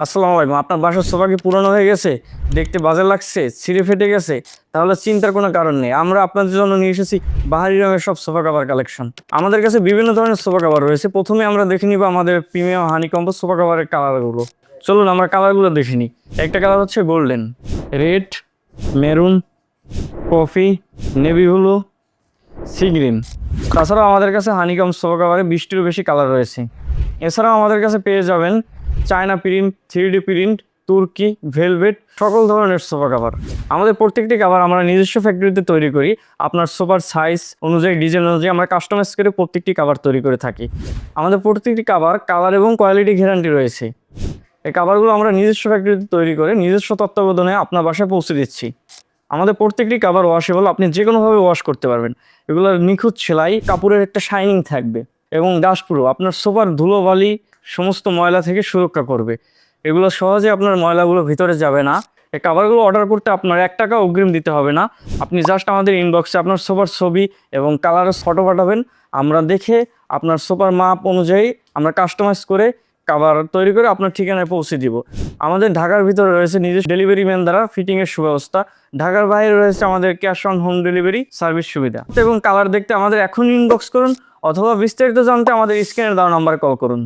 আসসালামু আলাইকুম। আপনার বাসার সোফা কি পুরানো হয়ে গেছে, দেখতে বাজে লাগছে, ছিঁড়ে ফেটে গেছে? তাহলে চিন্তার কোনো কারণ নেই। আমরা আপনাদের জন্য নিয়ে এসেছি বাহারি রঙের সব সোফা কভার কালেকশন। আমাদের কাছে বিভিন্ন ধরনের সোফা কভার রয়েছে। প্রথমে আমরা দেখে নিব আমাদের প্রিমিয়াম হানি কম্বো সোফা কভারের কালারগুলো। চলুন আমরা কালারগুলো দেখে নিই। একটা কালার হচ্ছে golden, red, maroon, coffee, navy blue, sea green. তাছাড়াও আমাদের কাছে হানিকম সোফা কভারে 20টিরও বেশি কালার রয়েছে। এছাড়াও আমাদের কাছে পেয়ে যাবেন চায়না প্রিন্ট, 3D প্রিন্ট, তুর্কি, ভেলভেট, সকল ধরনের সোফা কভার। আমাদের প্রত্যেকটি কভার আমরা নিজস্ব ফ্যাক্টরিতে তৈরি করি। আপনার সোফার সাইজ অনুযায়ী, ডিজাইন অনুযায়ী আমরা কাস্টমাইজ করে প্রত্যেকটি কভার তৈরি করে থাকি। আমাদের প্রত্যেকটি কভার কালার এবং কোয়ালিটি গ্যারান্টি রয়েছে। এই কভারগুলো আমরা নিজস্ব ফ্যাক্টরিতে তৈরি করে নিজস্ব তত্ত্বাবধানে আপনার বাসায় পৌঁছে দিচ্ছি। আমাদের প্রত্যেকটি কভার ওয়াশেবল, আপনি যে কোনোভাবে ওয়াশ করতে পারবেন। এগুলোর নিখুঁত সেলাই, কাপড়ের একটা শাইনিং থাকবে এবং ডাস্টপ্রুফ, আপনার সোফার ধুলোবালি সমস্ত ময়লা থেকে সুরক্ষা করবে। এগুলো সহজে আপনার ময়লাগুলো ভিতরে যাবে না। এই কভারগুলো অর্ডার করতে আপনার 1 টাকা অগ্রিম দিতে হবে না। আপনি জাস্ট আমাদের ইনবক্সে আপনার সোফার ছবি এবং কালারের ফটো পাঠাবেন। আমরা দেখে আপনার সোফার মাপ অনুযায়ী আমরা কাস্টমাইজ করে কভার তৈরি করে আপনার ঠিকানায় পৌঁছে দিব। আমাদের ঢাকার ভিতরে রয়েছে নিজস্ব ডেলিভারি ম্যান দ্বারা ফিটিংয়ের সুব্যবস্থা। ঢাকার বাইরে রয়েছে আমাদের cash on home delivery service সুবিধা। এবং কালার দেখতে আমাদের এখন ইনবক্স করুন অথবা বিস্তারিত জানতে আমাদের স্ক্রিনে দেওয়া নাম্বারে কল করুন।